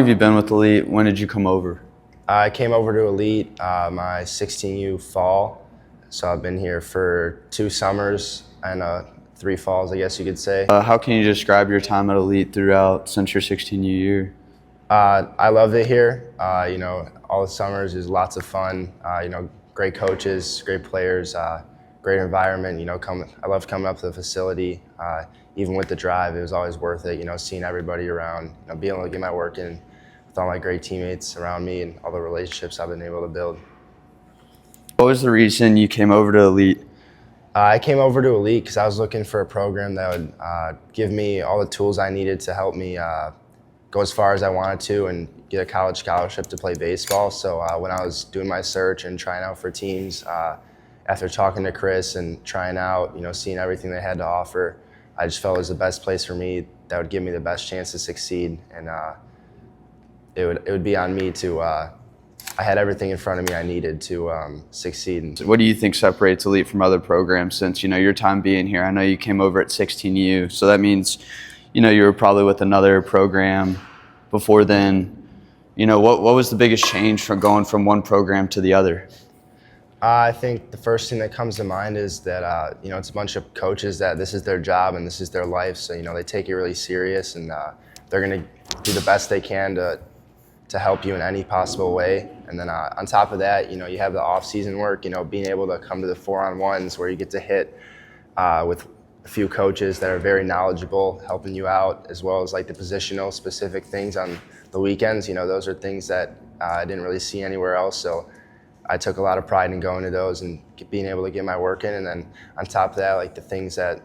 Have you been with Elite? When did you come over? I came over to Elite my 16U fall, so I've been here for 2 summers and 3 falls, I guess you could say. How can you describe your time at Elite throughout since your 16U year? I loved it here. All the summers is lots of fun. Great coaches, great players, great environment. I love coming up to the facility. Even with the drive, it was always worth it. Seeing everybody around, being able to get my work in with all my great teammates around me and all the relationships I've been able to build. What was the reason you came over to Elite? I came over to Elite because I was looking for a program that would give me all the tools I needed to help me go as far as I wanted to and get a college scholarship to play baseball. So when I was doing my search and trying out for teams, after talking to Chris and trying out, seeing everything they had to offer, I just felt it was the best place for me that would give me the best chance to succeed. And it would be on me to. I had everything in front of me I needed to succeed. What do you think separates Elite from other programs since, your time being here? I know you came over at 16U, so that means, you were probably with another program before then. What was the biggest change from going from one program to the other? I think the first thing that comes to mind is that, it's a bunch of coaches that this is their job and this is their life. So, they take it really serious and they're going to do the best they can to help you in any possible way. And then on top of that, you have the off-season work, being able to come to the 4-on-1s where you get to hit with a few coaches that are very knowledgeable, helping you out, as well as like the positional specific things on the weekends. Those are things that I didn't really see anywhere else. So I took a lot of pride in going to those and being able to get my work in. And then on top of that, like the things that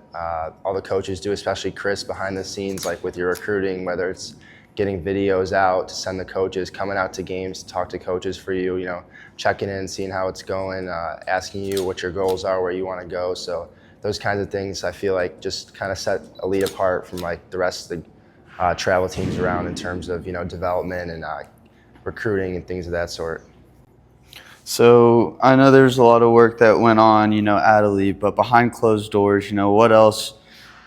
all the coaches do, especially Chris behind the scenes, like with your recruiting, whether it's getting videos out to send the coaches, coming out to games to talk to coaches for you, checking in, seeing how it's going, asking you what your goals are, where you want to go. So those kinds of things I feel like just kind of set Elite apart from like the rest of the travel teams around in terms of, development and recruiting and things of that sort. So I know there's a lot of work that went on, at Elite, but behind closed doors, what else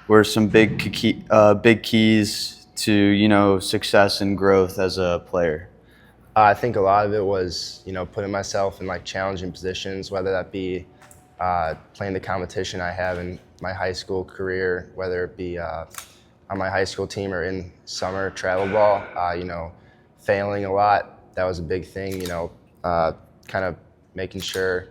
were some big keys to, success and growth as a player? I think a lot of it was, putting myself in like challenging positions, whether that be playing the competition I have in my high school career, whether it be on my high school team or in summer travel ball, failing a lot. That was a big thing, kind of making sure,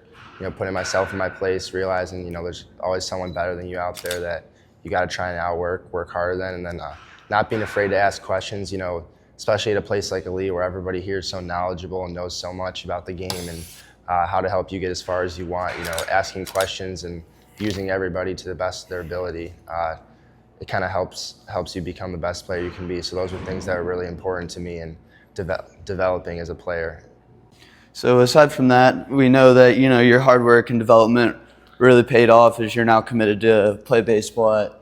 putting myself in my place, realizing, there's always someone better than you out there that you got to try and work harder than, and then not being afraid to ask questions, especially at a place like Elite where everybody here is so knowledgeable and knows so much about the game and how to help you get as far as you want, asking questions and using everybody to the best of their ability. It kind of helps you become the best player you can be. So those are things that are really important to me in developing as a player. So aside from that, we know that, your hard work and development really paid off as you're now committed to play baseball at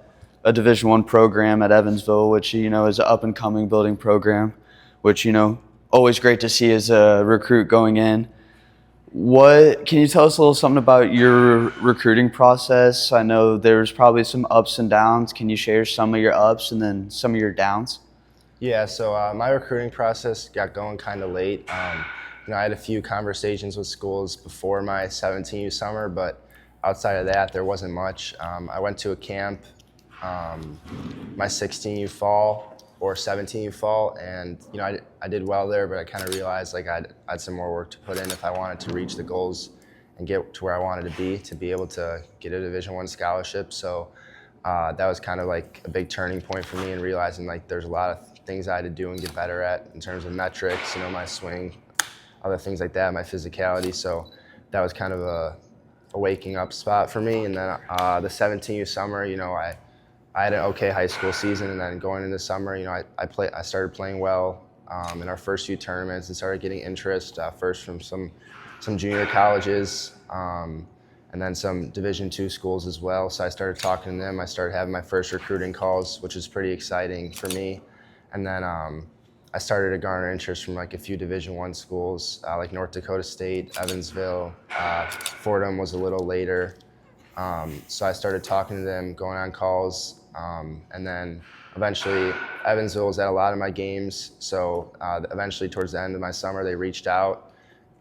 a Division I program at Evansville, which, is an up-and-coming building program, which, always great to see as a recruit going in. Can you tell us a little something about your recruiting process? I know there's probably some ups and downs. Can you share some of your ups and then some of your downs? Yeah, so my recruiting process got going kind of late. I had a few conversations with schools before my 17U summer, but outside of that, there wasn't much. I went to a camp my 16U fall or 17U fall, and I did well there, but I kind of realized like I had some more work to put in if I wanted to reach the goals and get to where I wanted to be able to get a Division I scholarship. So that was kind of like a big turning point for me, and realizing like there's a lot of things I had to do and get better at in terms of metrics, my swing, other things like that, my physicality. So that was kind of a waking up spot for me. And then the 17U summer, I had an okay high school season, and then going into summer, I started playing well in our first few tournaments and started getting interest first from some junior colleges and then some Division II schools as well. So I started talking to them. I started having my first recruiting calls, which was pretty exciting for me. And then I started to garner interest from like a few Division I schools, like North Dakota State, Evansville. Fordham was a little later. So I started talking to them, going on calls, and then eventually Evansville was at a lot of my games. So eventually towards the end of my summer, they reached out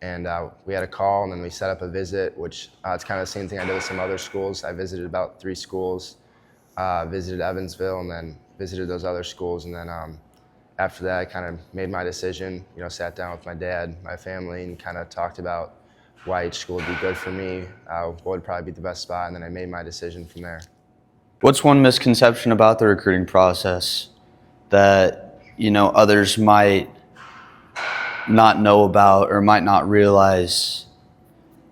and we had a call and then we set up a visit, which it's kind of the same thing I did with some other schools. I visited about 3 schools, visited Evansville and then visited those other schools. And then after that, I kind of made my decision, sat down with my dad, my family, and kind of talked about why each school would be good for me, what would probably be the best spot, and then I made my decision from there. What's one misconception about the recruiting process that, others might not know about or might not realize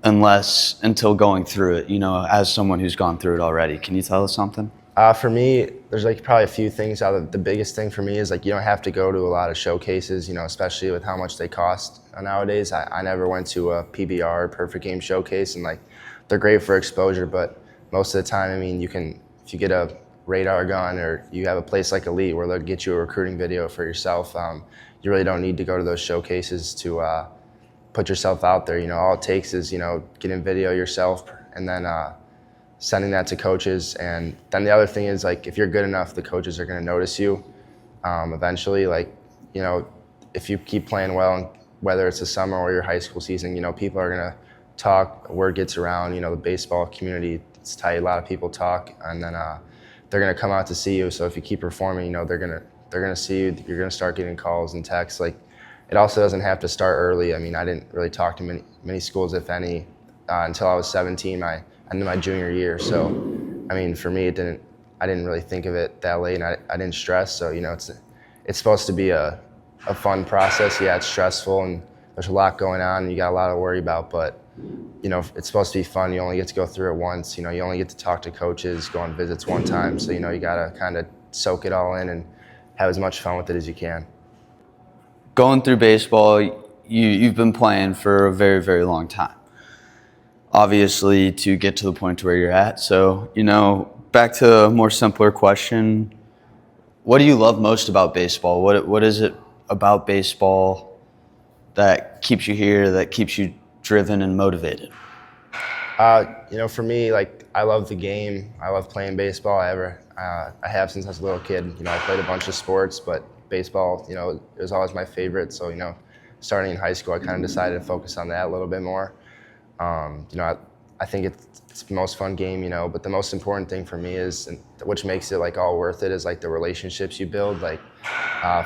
until going through it, as someone who's gone through it already? Can you tell us something? For me, there's probably a few things. The biggest thing for me is you don't have to go to a lot of showcases, especially with how much they cost nowadays. I never went to a PBR, Perfect Game Showcase, and they're great for exposure, but most of the time, if you get a radar gun or you have a place like Elite where they'll get you a recruiting video for yourself, you really don't need to go to those showcases to put yourself out there. All it takes is, getting video yourself and then sending that to coaches. And then the other thing is if you're good enough, the coaches are going to notice you eventually. If you keep playing well, whether it's the summer or your high school season, people are going to talk, word gets around, the baseball community, it's tight, a lot of people talk, and then they're going to come out to see you. So if you keep performing, they're going to see you, you're going to start getting calls and texts. It also doesn't have to start early. I didn't really talk to many schools, if any, until I was 17, into my junior year. So, for me, I didn't really think of it that late, and I didn't stress. So, it's supposed to be a fun process. Yeah, it's stressful, and there's a lot going on, and you got a lot to worry about, but it's supposed to be fun. You only get to go through it once. You only get to talk to coaches, go on visits one time. So, you got to kind of soak it all in and have as much fun with it as you can. Going through baseball, you've been playing for a very, very long time, obviously, to get to the point where you're at. So, back to a more simpler question, what do you love most about baseball? What is it about baseball that keeps you here, that keeps you driven and motivated? For me, I love the game. I love playing baseball. I have since I was a little kid. I played a bunch of sports, but baseball, it was always my favorite. So, starting in high school, I kind of decided to focus on that a little bit more. I think it's the most fun game, but the most important thing for me is, which makes it all worth it, is the relationships you build,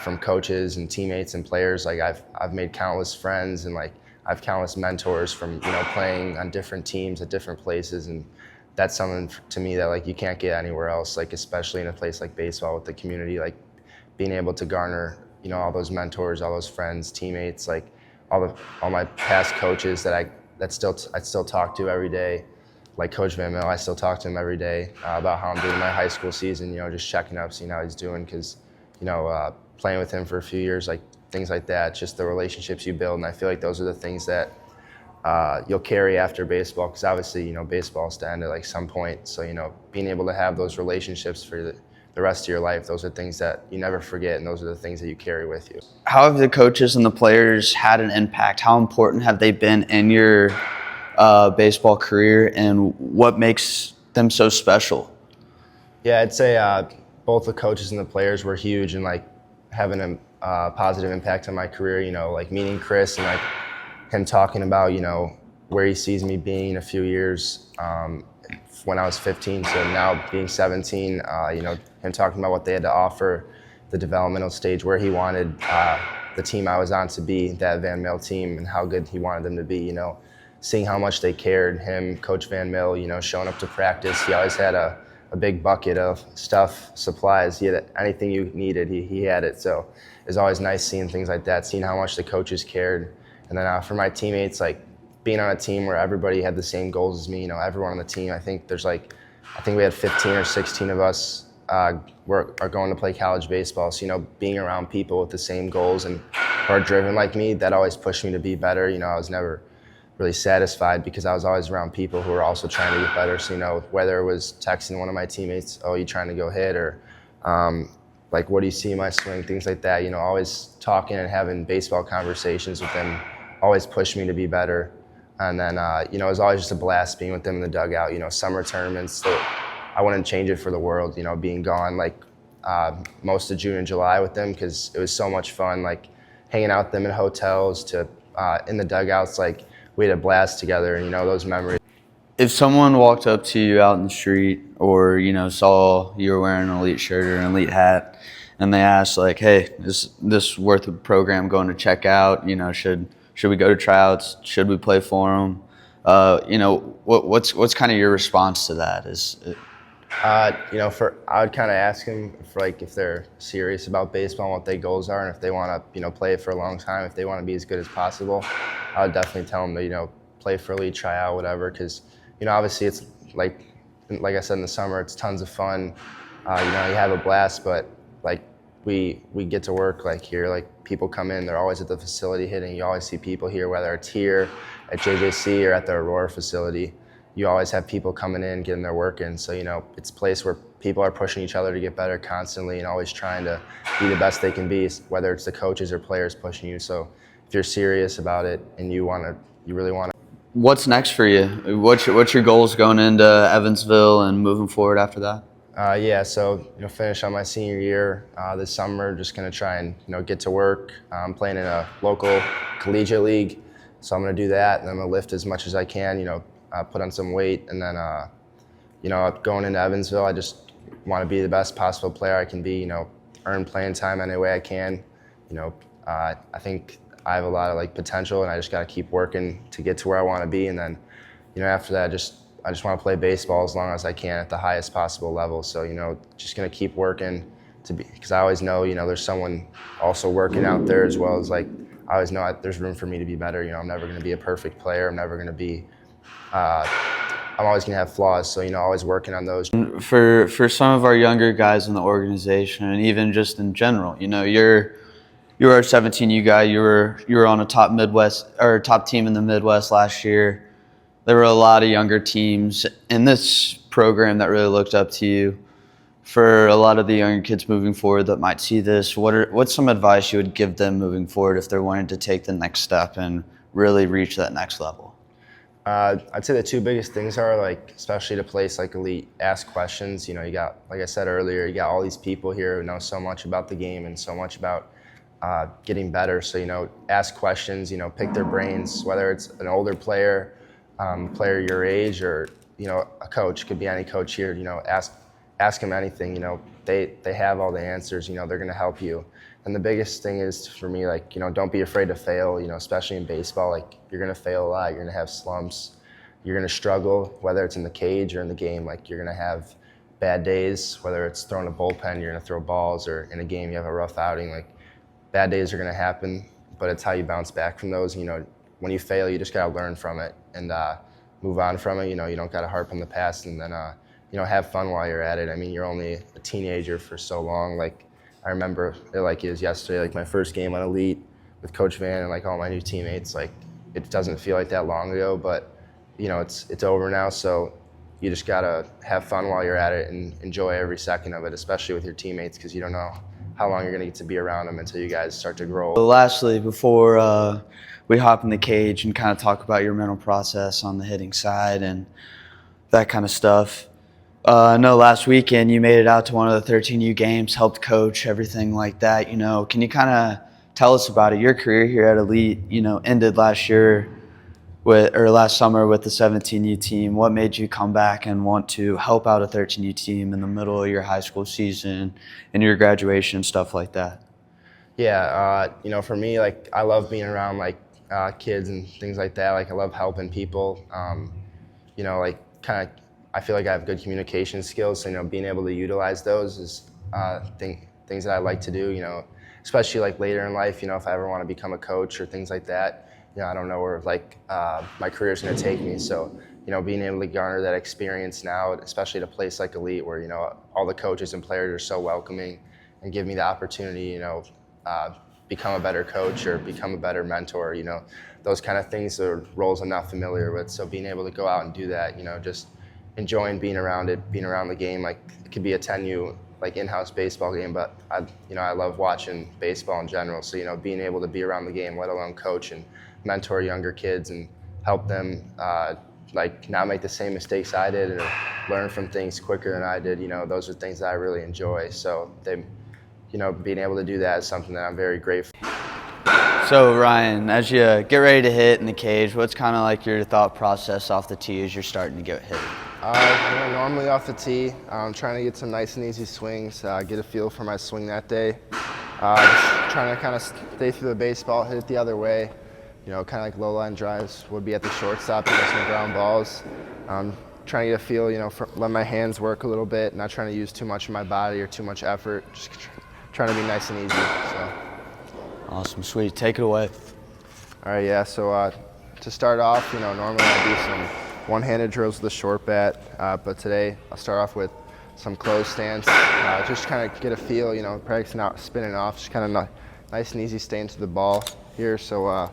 from coaches and teammates and players. I've made countless friends, and I have countless mentors from playing on different teams at different places, and that's something to me that you can't get anywhere else. Especially in a place like baseball with the community, being able to garner all those mentors, all those friends, teammates, all my past coaches that I still talk to every day. Coach Van Mil, I still talk to him every day about how I'm doing my high school season, just checking up, seeing how he's doing, because, playing with him for a few years, things like that, just the relationships you build. And I feel those are the things that you'll carry after baseball, because obviously, baseball has to end at some point. So, being able to have those relationships for the rest of your life, those are things that you never forget, and those are the things that you carry with you. How have the coaches and the players had an impact? How important have they been in your baseball career, and what makes them so special? Yeah, I'd say both the coaches and the players were huge in having a positive impact on my career. Meeting Chris and him talking about where he sees me being in a few years. When I was 15 to now being 17, him talking about what they had to offer, the developmental stage, where he wanted the team I was on to be, that Van Mil team, and how good he wanted them to be. Seeing how much they cared. Him, Coach Van Mil, showing up to practice. He always had a big bucket of stuff, supplies. He had anything you needed, he had it. So it was always nice seeing things like that, seeing how much the coaches cared. And then for my teammates, being on a team where everybody had the same goals as me, everyone on the team. I think we had 15 or 16 of us are going to play college baseball. So, being around people with the same goals and who are driven like me, that always pushed me to be better. I was never really satisfied because I was always around people who were also trying to get better. So, whether it was texting one of my teammates, oh, you trying to go hit, or what do you see in my swing, things like that. Always talking and having baseball conversations with them always pushed me to be better. And then, it was always just a blast being with them in the dugout. Summer tournaments, I wouldn't change it for the world, being gone most of June and July with them because it was so much fun, like hanging out with them in hotels to in the dugouts. Like we had a blast together, and those memories. If someone walked up to you out in the street or, saw you were wearing an elite shirt or an elite hat and they asked like, hey, is this worth a program going to check out? Should we go to tryouts? Should we play for them? What's kind of your response to that? I would kind of ask them if they're serious about baseball and what their goals are, and if they want to, play it for a long time, if they want to be as good as possible. I would definitely tell them to, play for elite, try out, whatever, because, obviously it's like I said in the summer, it's tons of fun. You have a blast, but we get to work here. People come in, they're always at the facility hitting. You always see people here, whether it's here at JJC or at the Aurora facility. You always have people coming in, getting their work in. So, it's a place where people are pushing each other to get better constantly and always trying to be the best they can be, whether it's the coaches or players pushing you. So if you're serious about it and you really want to. What's next for you? What's your goals going into Evansville and moving forward after that? So finish on my senior year this summer. Just gonna try and get to work. I'm playing in a local collegiate league, so I'm gonna do that, and I'm gonna lift as much as I can. Put on some weight, and then going into Evansville, I just want to be the best possible player I can be. Earn playing time any way I can. I think I have a lot of potential, and I just got to keep working to get to where I want to be. And then, after that, I just want to play baseball as long as I can at the highest possible level. So, just gonna keep working because I always know, there's someone also working out there as well as I always know there's room for me to be better. I'm never gonna be a perfect player. I'm never gonna be. I'm always gonna have flaws. So, always working on those. For some of our younger guys in the organization, and even just in general, you're our 17U guy. You were on a top Midwest or top team in the Midwest last year. There were a lot of younger teams in this program that really looked up to you. For a lot of the younger kids moving forward that might see this, what's some advice you would give them moving forward if they're wanting to take the next step and really reach that next level? I'd say the two biggest things are especially to place elite, ask questions. You got, like I said earlier, you got all these people here who know so much about the game and so much about getting better. So, ask questions, pick their brains, whether it's an older player, player your age, or, a coach. Could be any coach here. Ask them anything. They have all the answers. They're going to help you. And the biggest thing is for me, don't be afraid to fail, especially in baseball. You're going to fail a lot. You're going to have slumps. You're going to struggle, whether it's in the cage or in the game. You're going to have bad days, whether it's throwing a bullpen, you're going to throw balls, or in a game you have a rough outing. Bad days are going to happen, but it's how you bounce back from those. When you fail, you just got to learn from it and move on from it. You don't got to harp on the past, and then, have fun while you're at it. I mean, you're only a teenager for so long. I remember it like it was yesterday, my first game on Elite with Coach Van and all my new teammates. It doesn't feel like that long ago, but it's over now. So you just gotta have fun while you're at it and enjoy every second of it, especially with your teammates, because you don't know how long you're gonna get to be around them until you guys start to grow. Lastly, before we hop in the cage and kind of talk about your mental process on the hitting side and that kind of stuff. I know last weekend you made it out to one of the 13U games, helped coach, everything like that. Can you kind of tell us about it? Your career here at Elite, ended last summer with the 17U team. What made you come back and want to help out a 13U team in the middle of your high school season and your graduation, stuff like that? Yeah, for me, I love being around kids and things like that. I love helping people. I feel like I have good communication skills, so being able to utilize those is things that I like to do. Especially later in life. If I ever want to become a coach or things like that. I don't know where my career is going to take me. So being able to garner that experience now, especially at a place like Elite, where all the coaches and players are so welcoming, and give me the opportunity, become a better coach or become a better mentor. Those kind of things are roles I'm not familiar with. So being able to go out and do that, just enjoying being around it, being around the game. It could be a 10U in-house baseball game, but I love watching baseball in general. So being able to be around the game, let alone coach and mentor younger kids and help them like not make the same mistakes I did or learn from things quicker than I did. Those are things that I really enjoy. So being able to do that is something that I'm very grateful. So Ryan, as you get ready to hit in the cage, what's kind of like your thought process off the tee as you're starting to get hit? Normally off the tee, I'm trying to get some nice and easy swings, get a feel for my swing that day. Just trying to kind of stay through the baseball, hit it the other way. Kind of like low line drives would be at the shortstop, get some ground balls. Trying to get a feel, let my hands work a little bit, not trying to use too much of my body or too much effort. Just trying to be nice and easy. So. Awesome, sweet. Take it away. All right, yeah. So to start off, normally I do some one-handed drills with a short bat, but today I'll start off with some closed stance. Just kind of get a feel, practicing out, spinning off, just kind of nice and easy, staying to the ball here. So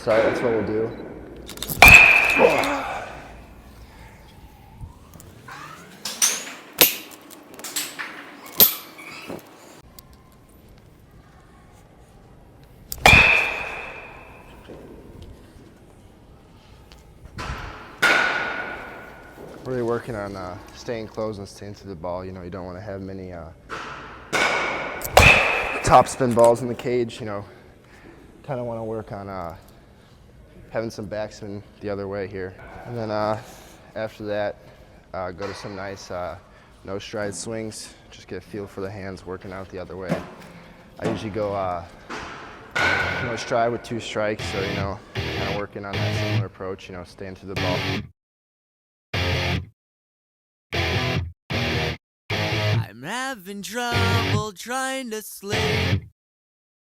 that's what we'll do. Really working on staying close and staying to the ball. You don't want to have many top spin balls in the cage. Kind of want to work on having some backspin the other way here. And then after that, go to some nice no stride swings. Just get a feel for the hands working out the other way. I usually go no stride with 2 strikes, so kind of working on that similar approach. Staying to the ball. I'm having trouble trying to sleep.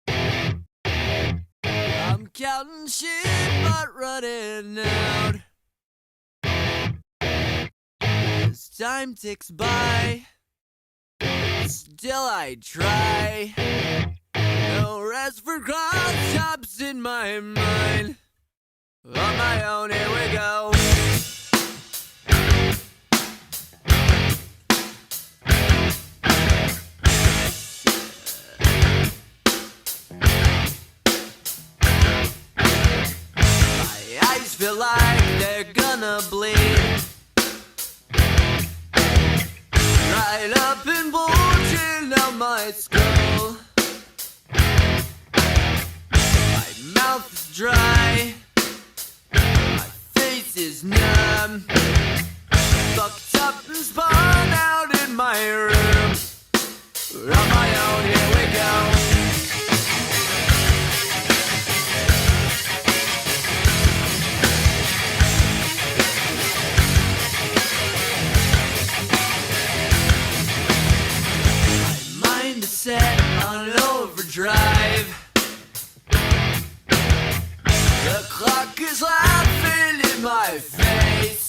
I'm counting sheep but running out. As time ticks by, still I try. No rest for cross-chops in my mind. On my own, here we go. Feel like they're gonna bleed right up and bulging out my skull. My mouth is dry, my face is numb, fucked up and spun out in my room. On my own, here we go. Set on overdrive. The clock is laughing in my face.